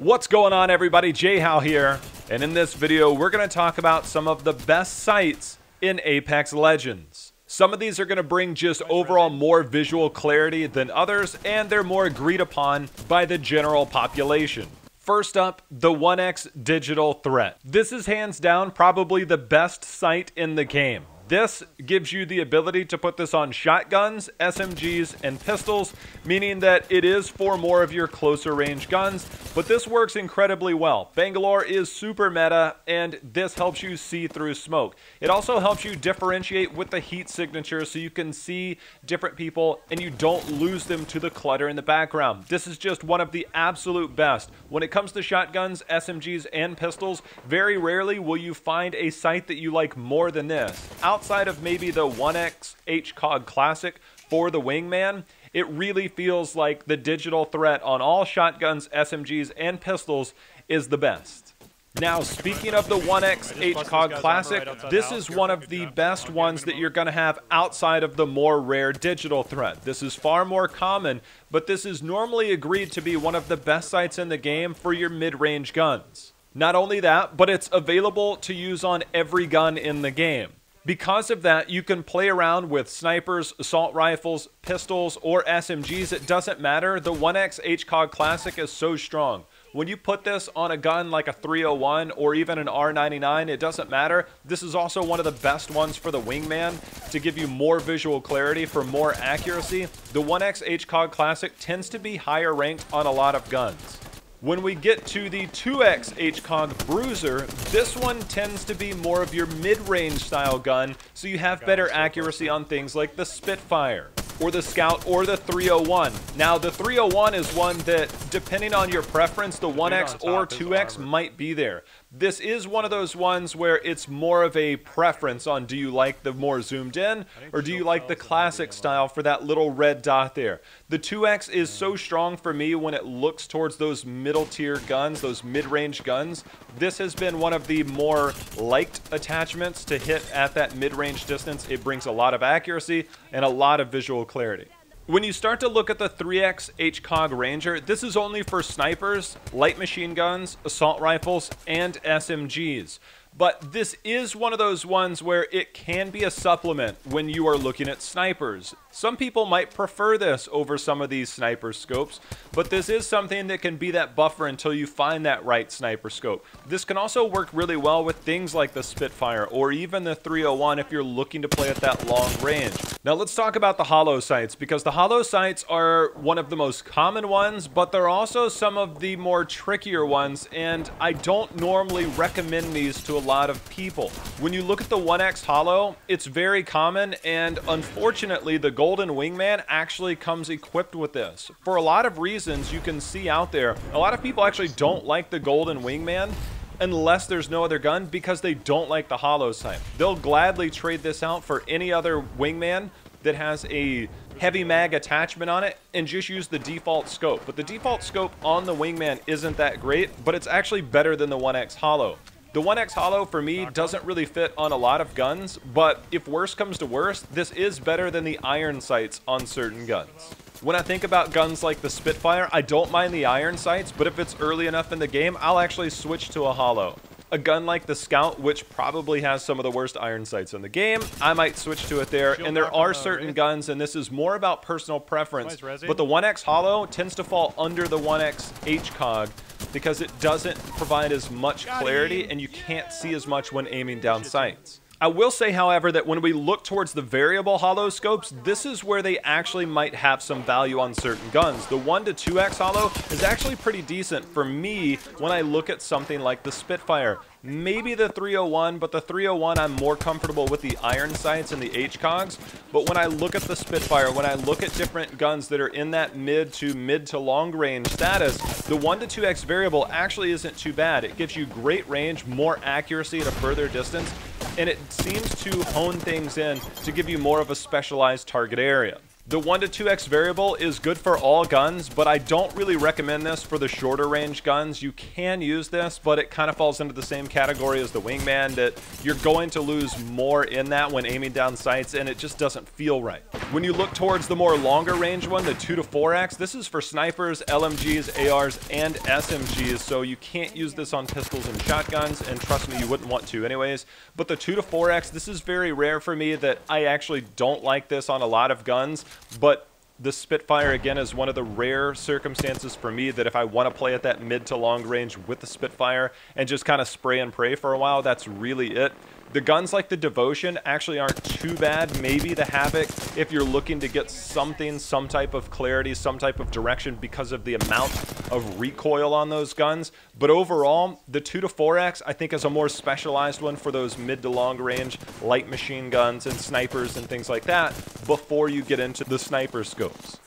What's going on, everybody? J-How here, and in this video we're going to talk about some of the best sights in Apex Legends. Some of these are going to bring just overall more visual clarity than others, and they're more agreed upon by the general population. First up, the 1x digital threat. This is hands down probably the best sight in the game. This gives you the ability to put this on shotguns, SMGs, and pistols, meaning that it is for more of your closer range guns, but this works incredibly well. Bangalore is super meta, and this helps you see through smoke. It also helps you differentiate with the heat signature so you can see different people and you don't lose them to the clutter in the background. This is just one of the absolute best. When it comes to shotguns, SMGs, and pistols, very rarely will you find a sight that you like more than this. Outside of maybe the 1x H Cog Classic for the Wingman, it really feels like the digital threat on all shotguns, SMGs, and pistols is the best. Now, speaking of the 1x H Cog Classic, this is one of the best ones that you're going to have outside of the more rare digital threat. This is far more common, but this is normally agreed to be one of the best sights in the game for your mid-range guns. Not only that, but it's available to use on every gun in the game. Because of that, you can play around with snipers, assault rifles, pistols, or SMGs. It doesn't matter. The 1x H Cog Classic is so strong. When you put this on a gun like a 301 or even an R99, it doesn't matter. This is also one of the best ones for the Wingman to give you more visual clarity for more accuracy. The 1x H Cog Classic tends to be higher ranked on a lot of guns. When we get to the 2x H Cog Bruiser, this one tends to be more of your mid-range style gun, so you have better accuracy on things like the Spitfire, or the Scout, or the 301. Now, the 301 is one that, depending on your preference, the 1x or 2x might be there. This is one of those ones where it's more of a preference on do you like the more zoomed in, or do you like the classic style for that little red dot there. The 2x is so strong for me when it looks towards those middle tier guns, those mid-range guns. This has been one of the more liked attachments to hit at that mid-range distance. It brings a lot of accuracy and a lot of visual clarity. When you start to look at the 3x H Cog Ranger, this is only for snipers, light machine guns, assault rifles, and SMGs. But this is one of those ones where it can be a supplement when you are looking at snipers. Some people might prefer this over some of these sniper scopes, but this is something that can be that buffer until you find that right sniper scope. This can also work really well with things like the Spitfire or even the 301 if you're looking to play at that long range. Now let's talk about the hollow sights, because the hollow sights are one of the most common ones, but they're also some of the more trickier ones, and I don't normally recommend these to a lot of people. When you look at the 1x hollow, it's very common, and unfortunately the Golden Wingman actually comes equipped with this. For a lot of reasons you can see out there, a lot of people actually don't like the Golden Wingman unless there's no other gun because they don't like the hollow sight. They'll gladly trade this out for any other Wingman that has a heavy mag attachment on it and just use the default scope. But the default scope on the Wingman isn't that great, but it's actually better than the 1x hollow. The 1x hollow for me doesn't really fit on a lot of guns, but if worse comes to worse, this is better than the iron sights on certain guns. When I think about guns like the Spitfire, I don't mind the iron sights, but if it's early enough in the game, I'll actually switch to a hollow. A gun like the Scout, which probably has some of the worst iron sights in the game, I might switch to it there. And there are certain guns, and this is more about personal preference, but the 1x hollow tends to fall under the 1x H Cog because it doesn't provide as much clarity and you can't see as much when aiming down sights. I will say, however, that when we look towards the variable hollow scopes, this is where they actually might have some value on certain guns. The 1 to 2x hollow is actually pretty decent for me when I look at something like the Spitfire. Maybe the 301, but the 301 I'm more comfortable with the iron sights and the H Cogs. But when I look at the Spitfire, when I look at different guns that are in that mid to long range status, the 1 to 2x variable actually isn't too bad. It gives you great range, more accuracy at a further distance, and it seems to hone things in to give you more of a specialized target area. The 1 to 2x variable is good for all guns, but I don't really recommend this for the shorter range guns. You can use this, but it kind of falls into the same category as the wingman, that you're going to lose more in that when aiming down sights, and it just doesn't feel right. When you look towards the more longer range one, the 2 to 4x, this is for snipers, LMGs, ARs, and SMGs, so you can't use this on pistols and shotguns, and trust me, you wouldn't want to anyways. But the 2 to 4x, this is very rare for me, that I actually don't like this on a lot of guns. But the Spitfire, again, is one of the rare circumstances for me that if I want to play at that mid to long range with the Spitfire and just kind of spray and pray for a while, that's really it. The guns like the Devotion actually aren't too bad. Maybe the Havoc, if you're looking to get something, some type of clarity, some type of direction because of the amount of recoil on those guns. But overall, the 2 to 4x I think is a more specialized one for those mid to long range light machine guns and snipers and things like that before you get into the sniper scopes.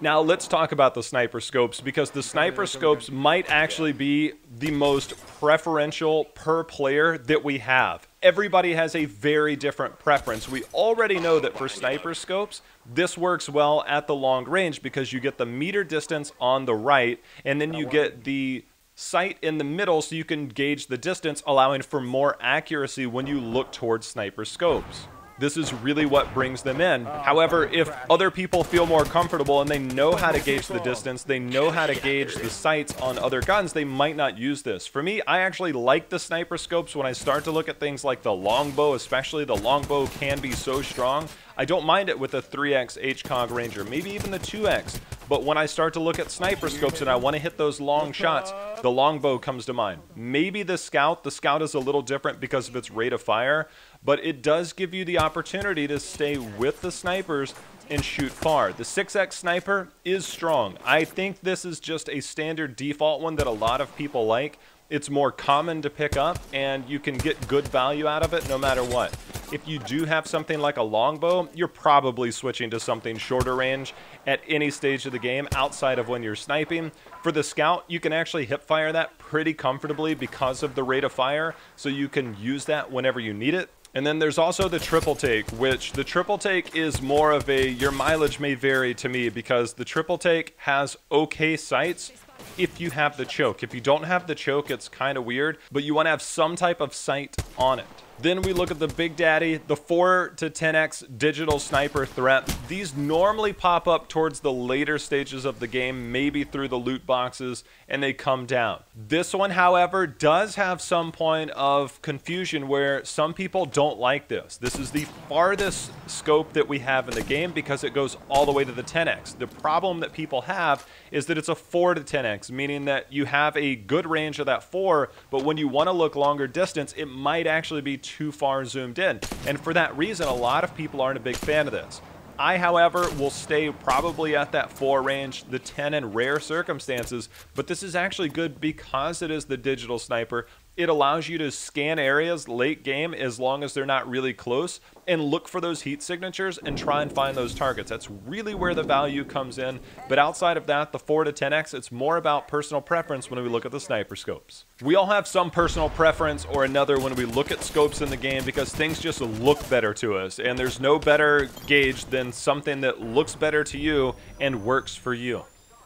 Now let's talk about the sniper scopes, because the sniper scopes might actually be the most preferential per player that we have. Everybody has a very different preference. We already know that for sniper scopes, this works well at the long range because you get the meter distance on the right, and then you get the sight in the middle so you can gauge the distance, allowing for more accuracy when you look towards sniper scopes. This is really what brings them in. However, if other people feel more comfortable and they know how to gauge the distance, they know how to gauge the sights on other guns, they might not use this. For me, I actually like the sniper scopes when I start to look at things like the longbow, especially. The longbow can be so strong. I don't mind it with the 3x H Cog Ranger, maybe even the 2x. But when I start to look at sniper scopes and I want to hit those long shots, the longbow comes to mind. Maybe the scout is a little different because of its rate of fire, but it does give you the opportunity to stay with the snipers and shoot far. The 6x sniper is strong. I think this is just a standard default one that a lot of people like. It's more common to pick up, and you can get good value out of it no matter what. If you do have something like a longbow, you're probably switching to something shorter range at any stage of the game outside of when you're sniping. For the scout, you can actually hip fire that pretty comfortably because of the rate of fire, so you can use that whenever you need it. And then there's also the triple take, which the triple take is more of a, your mileage may vary to me, because the triple take has okay sights if you have the choke. If you don't have the choke, it's kind of weird, but you want to have some type of sight on it. Then we look at the Big Daddy, the 4 to 10x digital sniper threat. These normally pop up towards the later stages of the game, maybe through the loot boxes, and they come down. This one, however, does have some point of confusion where some people don't like this. This is the farthest scope that we have in the game because it goes all the way to the 10x. The problem that people have is that it's a 4 to 10x, meaning that you have a good range of that 4, but when you want to look longer distance, it might actually be too far zoomed in. And for that reason, a lot of people aren't a big fan of this. I, however, will stay probably at that 4 range, the 10 in rare circumstances, but this is actually good because it is the digital sniper. It allows you to scan areas late game as long as they're not really close and look for those heat signatures and try and find those targets. That's really where the value comes in. But outside of that, the 4 to 10x, it's more about personal preference when we look at the sniper scopes. We all have some personal preference or another when we look at scopes in the game because things just look better to us. And there's no better gauge than something that looks better to you and works for you.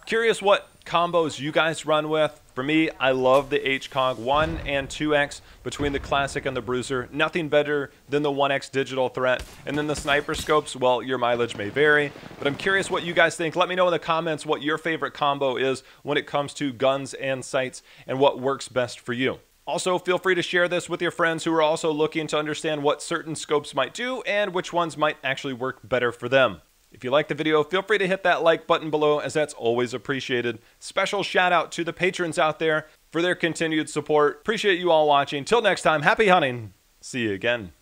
Curious what combos you guys run with. For me, I love the H Cog 1 and 2x between the Classic and the Bruiser. Nothing better than the 1x digital threat. And then the sniper scopes, well, your mileage may vary, but I'm curious what you guys think. Let me know in the comments what your favorite combo is when it comes to guns and sights and what works best for you. Also, feel free to share this with your friends who are also looking to understand what certain scopes might do and which ones might actually work better for them. If you liked the video, feel free to hit that like button below, as that's always appreciated. Special shout out to the patrons out there for their continued support. Appreciate you all watching. Till next time, happy hunting. See you again.